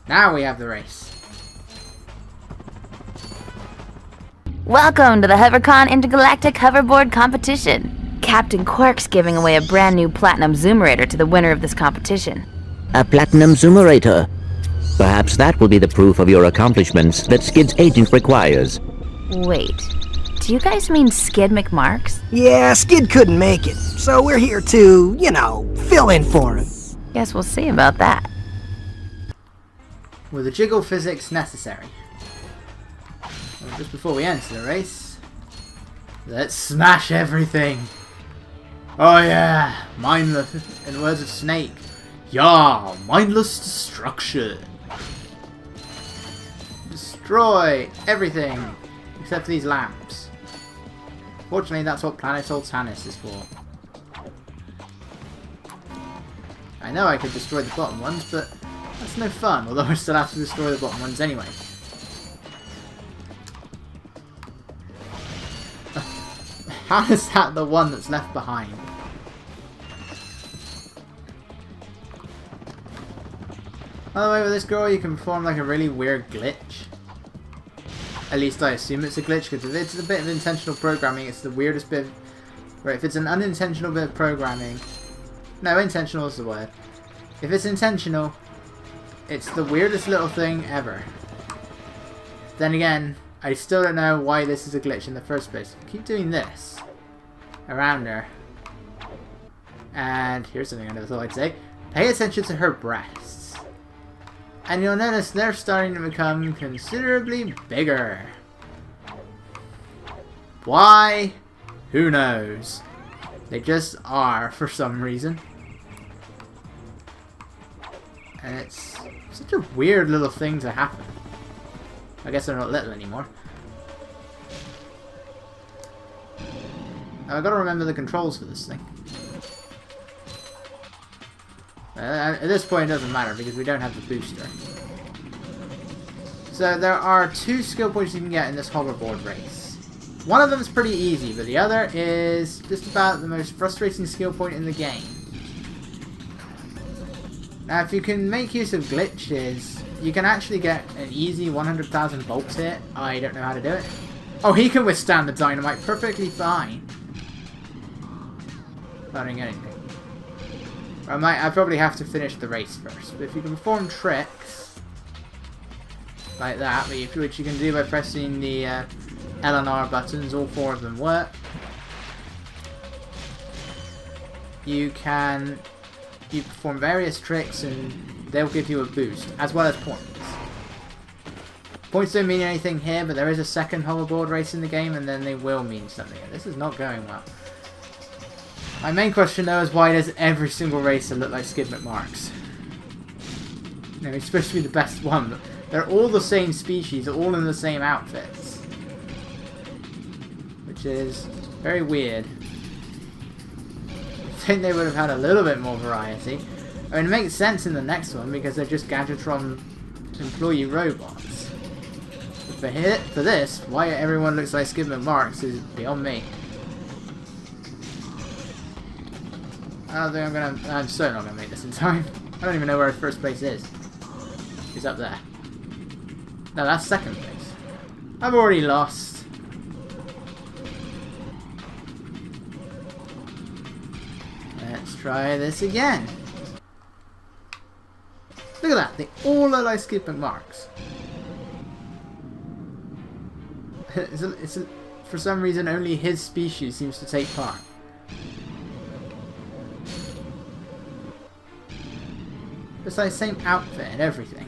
Now we have the race. Welcome to the HoverCon Intergalactic Hoverboard Competition. Captain Quark's giving away a brand new Platinum Zoomerator to the winner of this competition. A Platinum Zoomerator. Perhaps that will be the proof of your accomplishments that Skid's agent requires. Wait, do you guys mean Skid McMarks? Yeah, Skid couldn't make it, so we're here to, fill in for him. Guess we'll see about that. Were the jiggle physics necessary? Well, just before we enter the race, let's smash everything! Oh yeah, mindless, in the words of Snake, yeah, mindless destruction. Destroy everything, except for these lamps. Fortunately, that's what Planet Soltanus is for. I know I could destroy the bottom ones, but that's no fun, although I still have to destroy the bottom ones anyway. How is that the one that's left behind? By the way, with this girl you can perform like a really weird glitch. At least I assume it's a glitch, because if it's a bit of intentional programming, it's the weirdest bit of... Right, if it's an unintentional bit of programming... No, intentional is the word. If it's intentional, it's the weirdest little thing ever. Then again, I still don't know why this is a glitch in the first place. Keep doing this around her. And here's something I never thought I'd say. Pay attention to her breasts. And you'll notice they're starting to become considerably bigger. Why? Who knows? They just are for some reason. And it's such a weird little thing to happen. I guess they're not little anymore. Now I've got to remember the controls for this thing. At this point it doesn't matter because we don't have the booster. So there are 2 skill points you can get in this hoverboard race. One of them is pretty easy, but the other is just about the most frustrating skill point in the game. Now if you can make use of glitches, you can actually get an easy 100,000 volts hit. I don't know how to do it. Oh, he can withstand the dynamite perfectly fine. Not doing anything. I probably have to finish the race first. But if you can perform tricks like that, which you can do by pressing the L and R buttons, all 4 of them work. You perform various tricks and they'll give you a boost, as well as points. Points don't mean anything here, but there is a second hoverboard race in the game, and then they will mean something. And this is not going well. My main question, though, is why does every single racer look like Skid McMarks? He's supposed to be the best one, but they're all the same species, all in the same outfits. Which is very weird. I think they would have had a little bit more variety. I mean, it makes sense in the next one because they're just Gadgetron employee robots. But for this, why everyone looks like Skid McMarks is beyond me. I don't think I'm so not gonna make this in time. I don't even know where first place is. He's up there. No, that's second place. I've already lost. Let's try this again. Look at that, they all look like Skid McMarks. For some reason, only his species seems to take part. It's like the same outfit and everything.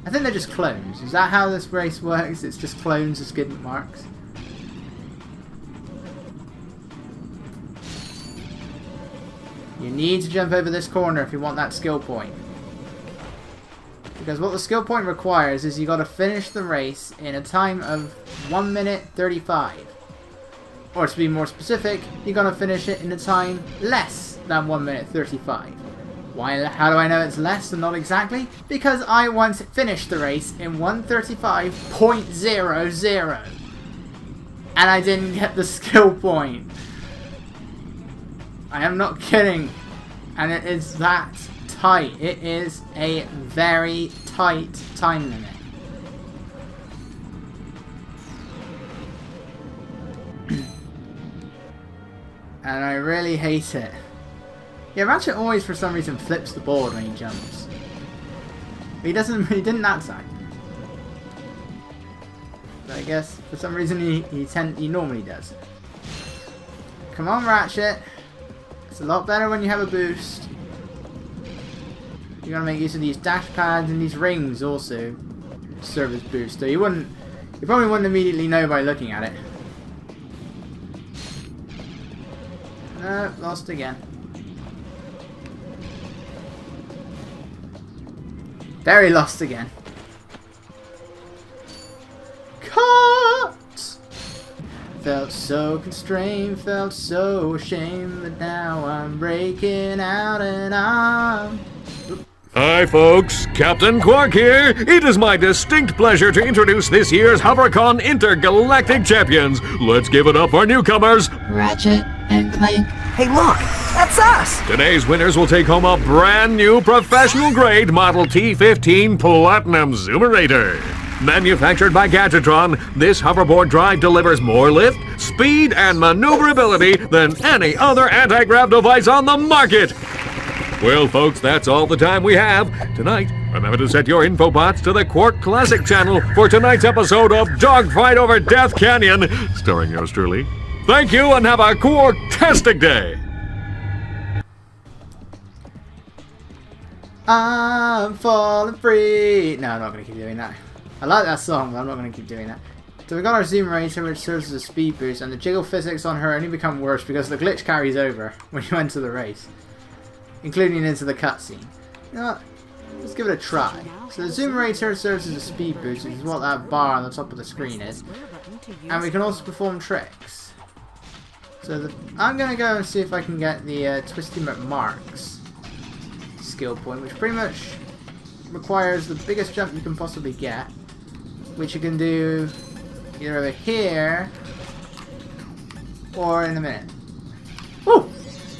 I think they're just clones. Is that how this race works? It's just clones of Skid McMarks? You need to jump over this corner if you want that skill point. Because what the skill point requires is you got to finish the race in a time of 1 minute 35. Or to be more specific, you got to finish it in a time less than 1 minute 35. Why? How do I know it's less and not exactly? Because I once finished the race in 1:35.00. And I didn't get the skill point. I am not kidding. And it is that tight. It is a very tight time limit. And I really hate it. Yeah, Ratchet always for some reason flips the board when he jumps. But he didn't that time. But I guess for some reason he normally does. Come on, Ratchet. It's a lot better when you have a boost. You're gonna make use of these dash pads and these rings also serve as boost. So you probably wouldn't immediately know by looking at it. No, lost again. Very lost again. Cut! Felt so constrained, felt so ashamed, but now I'm breaking out and I'm... Hi folks, Captain Quark here. It is my distinct pleasure to introduce this year's HoverCon Intergalactic Champions. Let's give it up for newcomers, Ratchet and Clank. Hey, look, that's us. Today's winners will take home a brand new professional-grade Model T15 Platinum Zoomerator. Manufactured by Gadgetron, this hoverboard drive delivers more lift, speed, and maneuverability than any other anti-grav device on the market. Well, folks, that's all the time we have. Tonight, remember to set your infobots to the Quark Classic channel for tonight's episode of Dogfight Over Death Canyon, starring yours truly. Thank you and have a Quark-tastic day! I'm falling free. No, I'm not going to keep doing that. I like that song, but I'm not going to keep doing that. So we got our Zoomerator, which serves as a speed boost, and the jiggle physics on her only become worse because the glitch carries over when you enter the race, including into the cutscene. You know what? Let's give it a try. So the Zoomerator serves as a speed boost, which is what that bar on the top of the screen is, and we can also perform tricks. So I'm going to go and see if I can get the Twisty McMarks skill point, which pretty much requires the biggest jump you can possibly get, which you can do either over here or in a minute. Woo!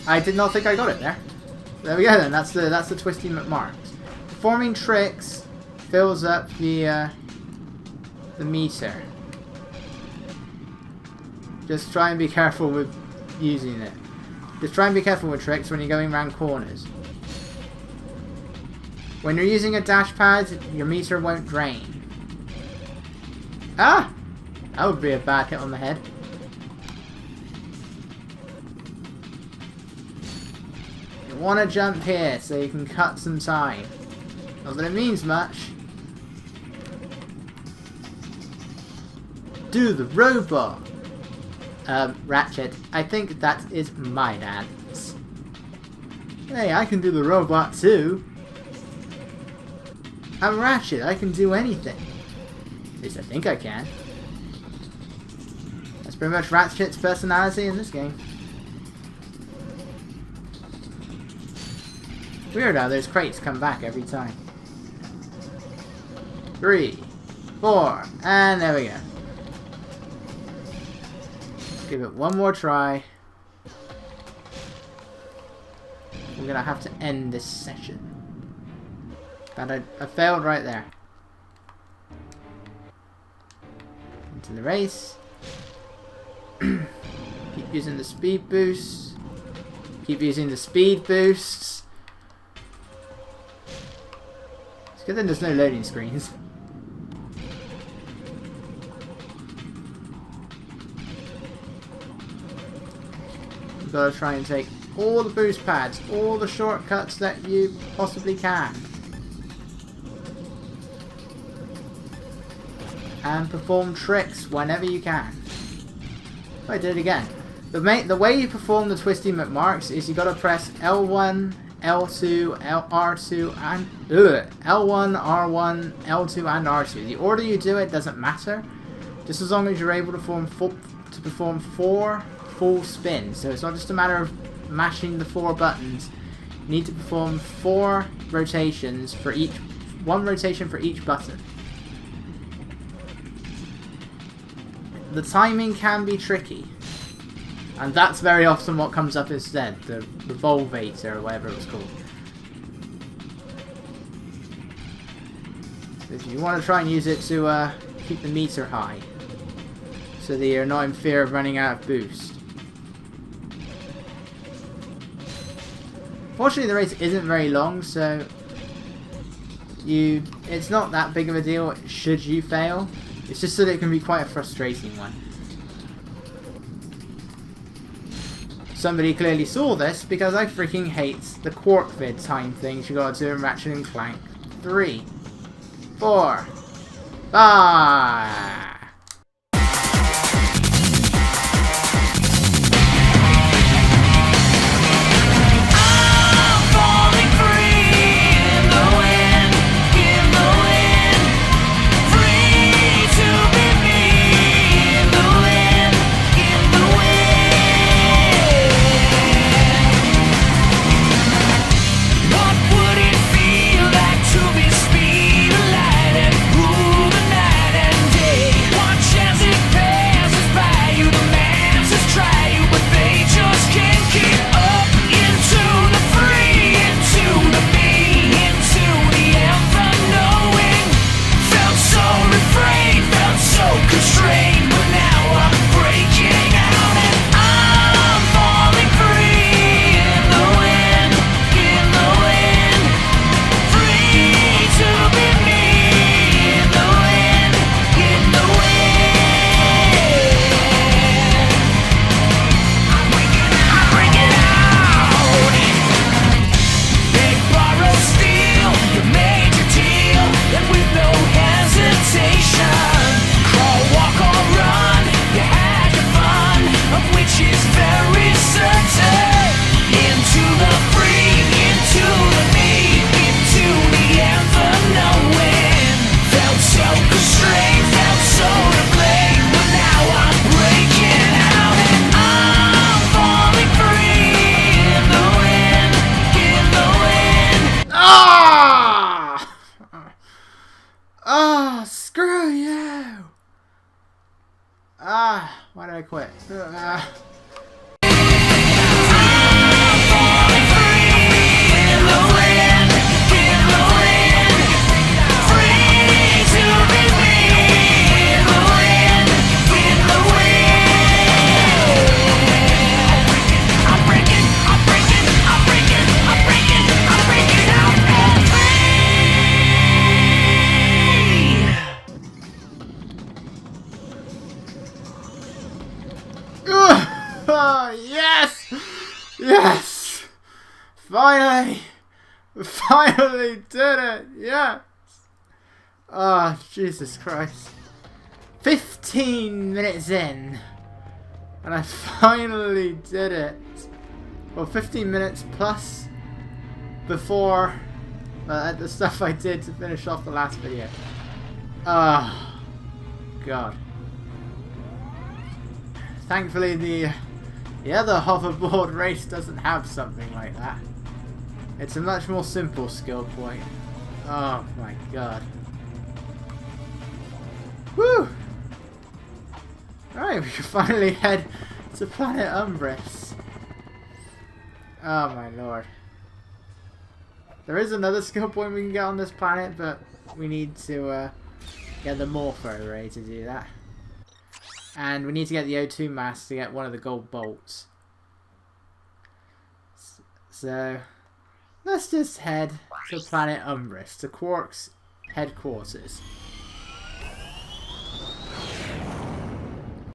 I did not think I got it there. There we go then, that's the Twisty McMarks. Performing tricks fills up the meter. Just try and be careful with using it. Just try and be careful with tricks when you're going around corners. When you're using a dash pad, your meter won't drain. Ah! That would be a bad hit on the head. You want to jump here so you can cut some time. Not that it means much. Do the robot! Ratchet, I think that is my dance. Hey, I can do the robot too. I'm Ratchet, I can do anything. At least I think I can. That's pretty much Ratchet's personality in this game. Weird how those crates come back every time. 3, 4, and there we go. Give it one more try. We're gonna have to end this session. But I failed right there. Into the race. Keep using the speed boosts. Keep using the speed boosts. It's good that there's no loading screens. You've got to try and take all the boost pads, all the shortcuts that you possibly can. And perform tricks whenever you can. I did it again. The way you perform the Twisty McMarks is you got to press L1, L2, R2, and L1, R1, L2, and R2. The order you do it doesn't matter, just as long as you're able to perform 4 full spins. So it's not just a matter of mashing the 4 buttons. You need to perform 4 rotations for each, 1 rotation for each button. The timing can be tricky, and that's very often what comes up instead, the Volvator or whatever it was called. Because you want to try and use it to keep the meter high. So that you're not in fear of running out of boost. Fortunately, the race isn't very long, so it's not that big of a deal should you fail. It's just that it can be quite a frustrating one. Somebody clearly saw this because I freaking hate the quark vid time things you gotta do in Ratchet and Clank. 3, 4, 5. Screw you! Why did I quit? Yes! Yes! Finally! Finally did it! Yes! Oh, Jesus Christ. 15 minutes in. And I finally did it. Well, 15 minutes plus before the stuff I did to finish off the last video. Oh, God. Thankfully, the other hoverboard race doesn't have something like that. It's a much more simple skill point. Oh my God. Woo! Alright, we can finally head to planet Umbris. Oh my lord. There is another skill point we can get on this planet, but we need to get the Morpho Ray to do that. And we need to get the O2 mask to get one of the gold bolts. So, let's just head to planet Umbris, to Quark's headquarters.